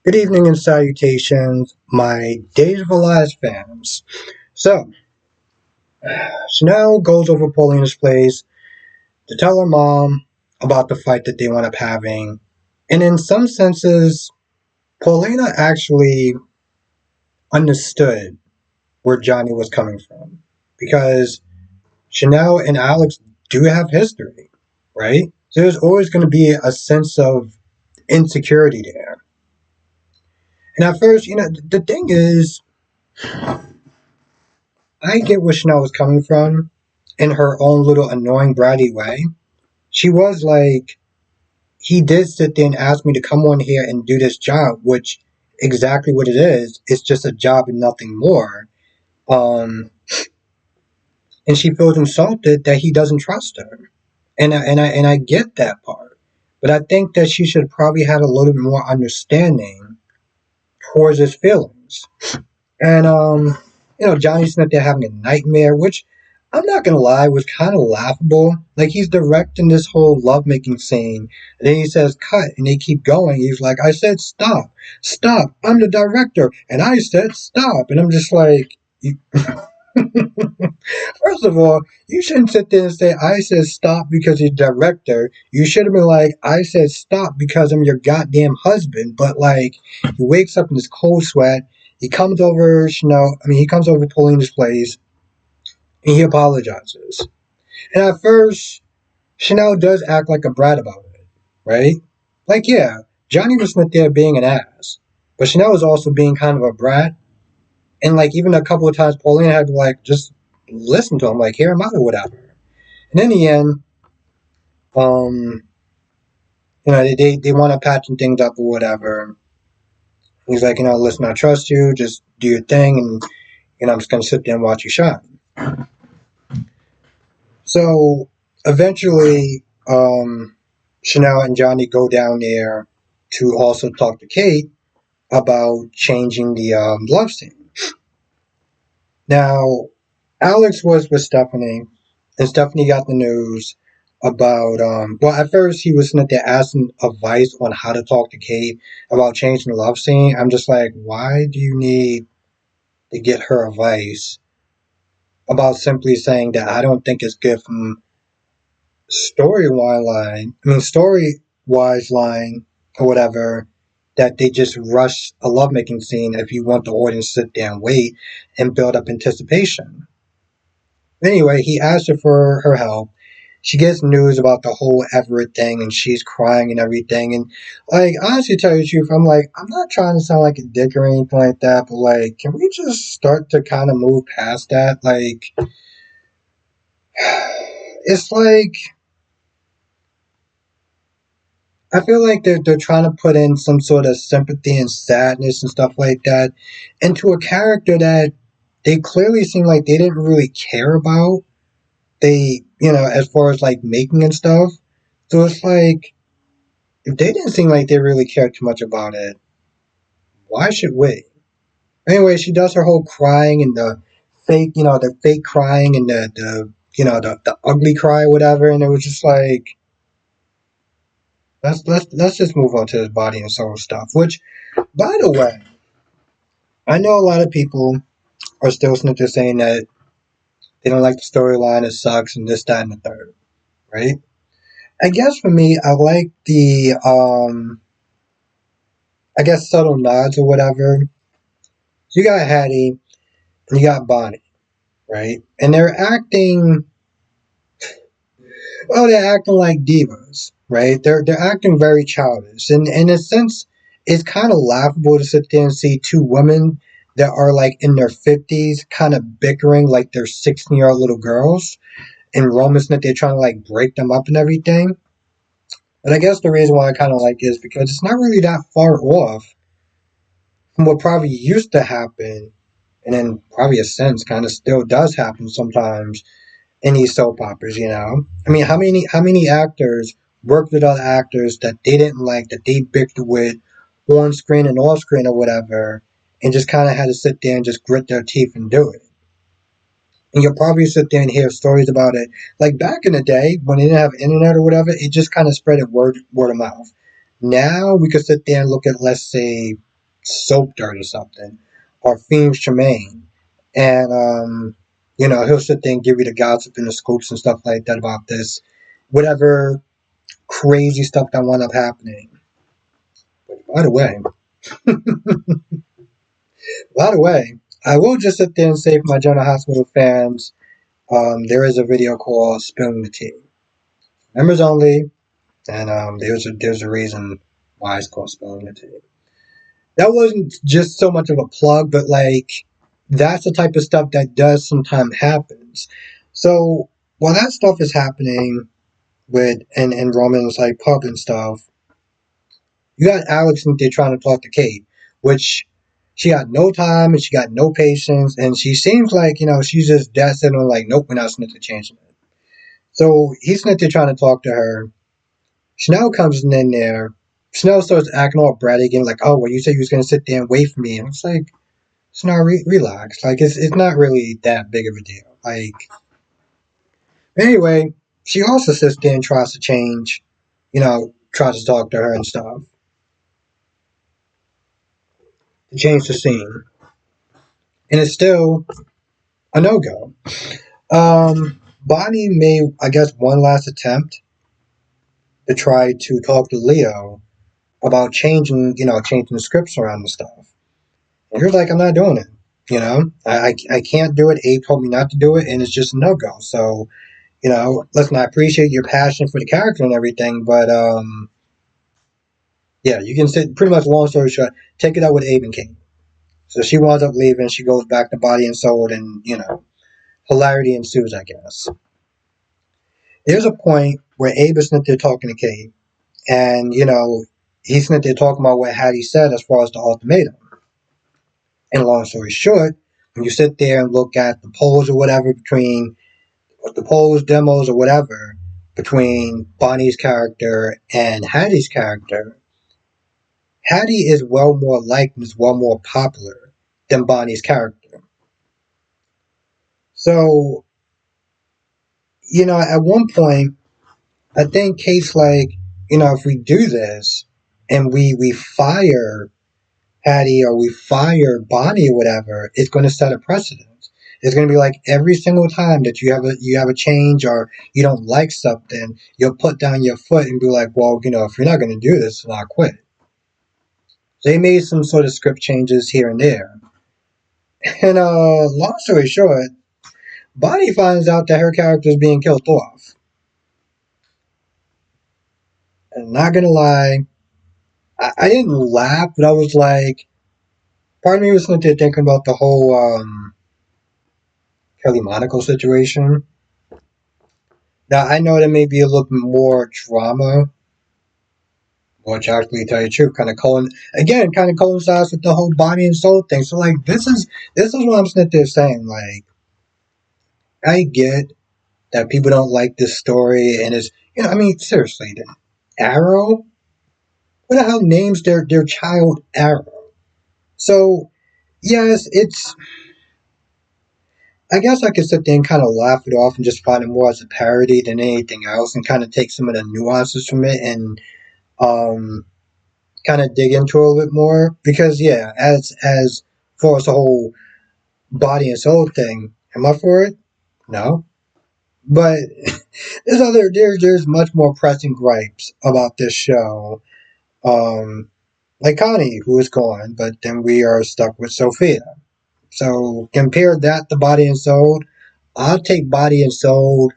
Good evening and salutations, my Days of Our Lives fans. So, Chanel goes over Paulina's place to tell her mom about the fight that they wound up having. And in some senses, Paulina actually understood where Johnny was coming from. Because Chanel and Alex do have history, right? So there's always going to be a sense of insecurity there. And at first, the thing is, I get where Chanel was coming from in her own little annoying bratty way. She was like, he did sit there and ask me to come on here and do this job, which exactly what it is. It's just a job and nothing more. Um, and she feels insulted that he doesn't trust her, and I get that part. But I think that she should probably have a little bit more understanding towards his feelings. And Johnny's not there having a nightmare, which I'm not gonna lie was kind of laughable. Like he's directing this whole lovemaking scene, and then he says cut, and they keep going. He's like, "I said stop, stop. I'm the director, and I said stop." And I'm just like, first of all, you shouldn't sit there and say I said stop because you're director. You should have been like, I said stop because I'm your goddamn husband. But like, he wakes up in this cold sweat. He comes over, he comes over to Paulina's place and he apologizes. And at first, Chanel does act like a brat about it, right? Like, yeah, Johnny was not there being an ass, but Chanel was also being kind of a brat. And like, even a couple of times, Paulina had to like just listen to him, like, hear him out or whatever. And in the end, um, they want to patching things up or whatever. He's like, listen, I trust you, just do your thing, and I'm just gonna sit there and watch you shine. So eventually, Chanel and Johnny go down there to also talk to Kate about changing the love scene. Now, Alex was with Stephanie, and Stephanie got the news about. Well, at first he was sitting there asking advice on how to talk to Kate about changing the love scene. I'm just like, why do you need to get her advice about simply saying that I don't think it's good from story wise line or whatever, that they just rush a lovemaking scene if you want the audience to sit there and wait and build up anticipation. Anyway, he asked her for her help. She gets news about the whole Everett thing and she's crying and everything. And like, honestly, to tell you the truth, I'm like, I'm not trying to sound like a dick or anything like that, but like, can we just start to kind of move past that? Like, it's like, I feel like they're trying to put in some sort of sympathy and sadness and stuff like that into a character that they clearly seem like they didn't really care about. As far as like making and stuff. So it's like, if they didn't seem like they really cared too much about it, why should we? Anyway, she does her whole crying and the fake crying and the ugly cry, whatever. And it was just like, let's just move on to this body and soul stuff. Which, by the way, I know a lot of people are still snitching saying that they don't like the storyline, it sucks, and this, that, and the third, right? I guess for me, I like the I guess subtle nods or whatever. You got Hattie and you got Bonnie, right? And they're acting like divas, right? They're acting very childish. And in a sense, it's kind of laughable to sit there and see two women that are like in their 50s kind of bickering like they're 16-year-old little girls and romance that they're trying to like break them up and everything. And I guess the reason why I kind of like it is because it's not really that far off from what probably used to happen, and then probably a sense kind of still does happen sometimes in these soap operas. I mean, how many actors worked with other actors that they didn't like, that they bickered with on screen and off screen or whatever, and just kind of had to sit there and just grit their teeth and do it. And you'll probably sit there and hear stories about it. Like back in the day when they didn't have internet or whatever, it just kind of spread it word of mouth. Now we could sit there and look at, let's say, soap dirt or something, or Fiend Tremaine, and he'll sit there and give you the gossip and the scoops and stuff like that about this, whatever crazy stuff that wound up happening. But by the way, I will just sit there and say for my General Hospital fans, there is a video called "Spilling the Tea." Members only, and there's a reason why it's called "Spilling the Tea." That wasn't just so much of a plug, but like that's the type of stuff that does sometimes happens. So while that stuff is happening with and Roman's like pub and stuff, you got Alex and they're trying to talk to Kate, which she got no time and she got no patience, and she seems like she's just dead set on like, nope, we're not going to change it. So he's not there trying to talk to her. Chanel comes in there. Chanel starts acting all bratty again, like, oh, well, you said you was going to sit there and wait for me. And it's like, it's not relaxed. Like, it's not really that big of a deal. Like, anyway, she also sits there and tries to change, tries to talk to her and stuff, to change the scene. And it's still a no go. Bonnie made, I guess, one last attempt to try to talk to Leo about changing the scripts around and stuff. And he was like, I'm not doing it. I can't do it. Abe told me not to do it, and it's just a no go. So, listen, I appreciate your passion for the character and everything, but yeah, you can sit pretty much long story short, take it out with Abe and Kate. So she winds up leaving, she goes back to Body and Soul, and hilarity ensues, I guess. There's a point where Abe is sitting there talking to Kate, and he's sitting there talking about what Hattie said as far as the ultimatum. And long story short, when you sit there and look at the polls or whatever between the polls, demos, or whatever between Bonnie's character and Hattie's character, Hattie is well more liked and is well more popular than Bonnie's character. So, at one point, I think Kate's like, if we do this and we fire Hattie or we fire Bonnie or whatever, it's going to set a precedent. It's going to be like every single time that you have a change or you don't like something, you'll put down your foot and be like, well, if you're not going to do this, then I'll quit. They made some sort of script changes here and there. And long story short, Bonnie finds out that her character is being killed off. And not gonna lie, I didn't laugh, but I was like, part of me was sitting there thinking about the whole Kelly Monaco situation. Now I know there may be a little bit more drama, which actually, to tell you the truth, kind of coincides with the whole body and soul thing. So like, this is what I'm sitting there saying. Like, I get that people don't like this story, and it's I mean, seriously, Arrow. What the hell names their child Arrow? So yes, it's. I guess I could sit there and kind of laugh it off and just find it more as a parody than anything else, and kind of take some of the nuances from it and um, kind of dig into it a little bit more. Because yeah, as far as the whole body and soul thing, am I for it? No, but there's much more pressing gripes about this show. Like Connie, who is gone, but then we are stuck with Sophia. So compare that to Body and Soul. I'll take Body and Soul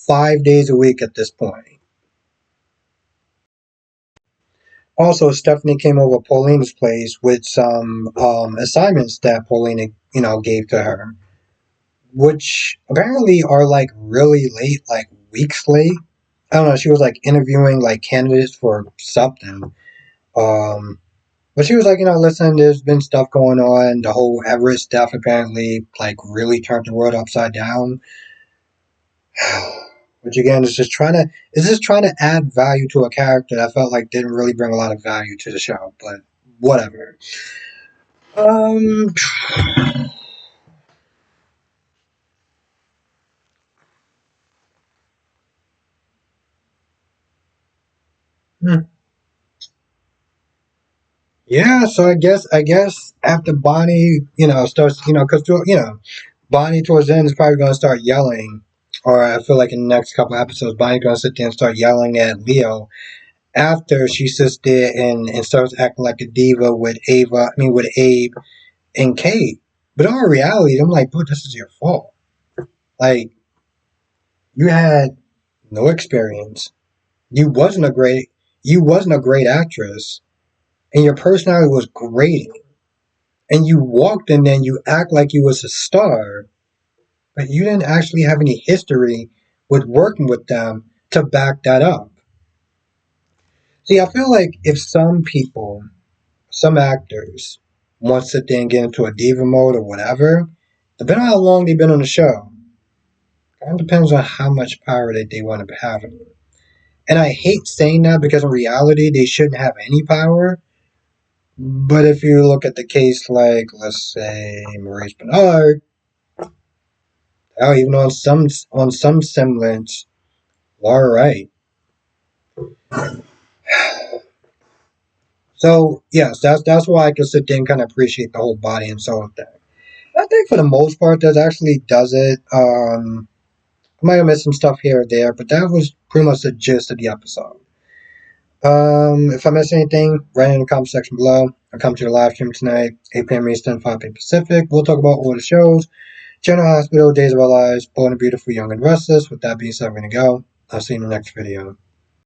5 days a week at this point. Also, Stephanie came over Pauline's place with some assignments that Paulina, gave to her, which apparently are like really late, like weeks late. I don't know. She was like interviewing like candidates for something. Um, but she was like, listen, there's been stuff going on. The whole Everett stuff apparently like really turned the world upside down. Which again is just trying to add value to a character that I felt like didn't really bring a lot of value to the show. But whatever. Um, Yeah, so I guess after Bonnie, starts, because Bonnie towards the end is probably going to start yelling, or I feel like in the next couple episodes, Bonnie's going to sit there and start yelling at Leo after she sits there and starts acting like a diva with with Abe and Kate. But in reality, I'm like, dude, this is your fault. Like, you had no experience. You wasn't a great, you wasn't a great actress, and your personality was great. And you walked in there and you act like you was a star, but you didn't actually have any history with working with them to back that up. See, I feel like if some people, some actors, want to sit there and get into a diva mode or whatever, depending on how long they've been on the show, kind of depends on how much power that they want to have. And I hate saying that because in reality, they shouldn't have any power. But if you look at the case like, let's say, Maurice Bernard, even on some semblance, all right. So yes, that's why I can sit there and kind of appreciate the whole body and soul thing. I think for the most part, that actually does it. I might have missed some stuff here or there, but that was pretty much the gist of the episode. If I missed anything, write in the comment section below. I'll come to the live stream tonight, 8 p.m. Eastern, 5 p.m. Pacific. We'll talk about all the shows. General Hospital, Days of Our Lives, Born and Beautiful, Young and Restless. With that being said, I'm going to go. I'll see you in the next video.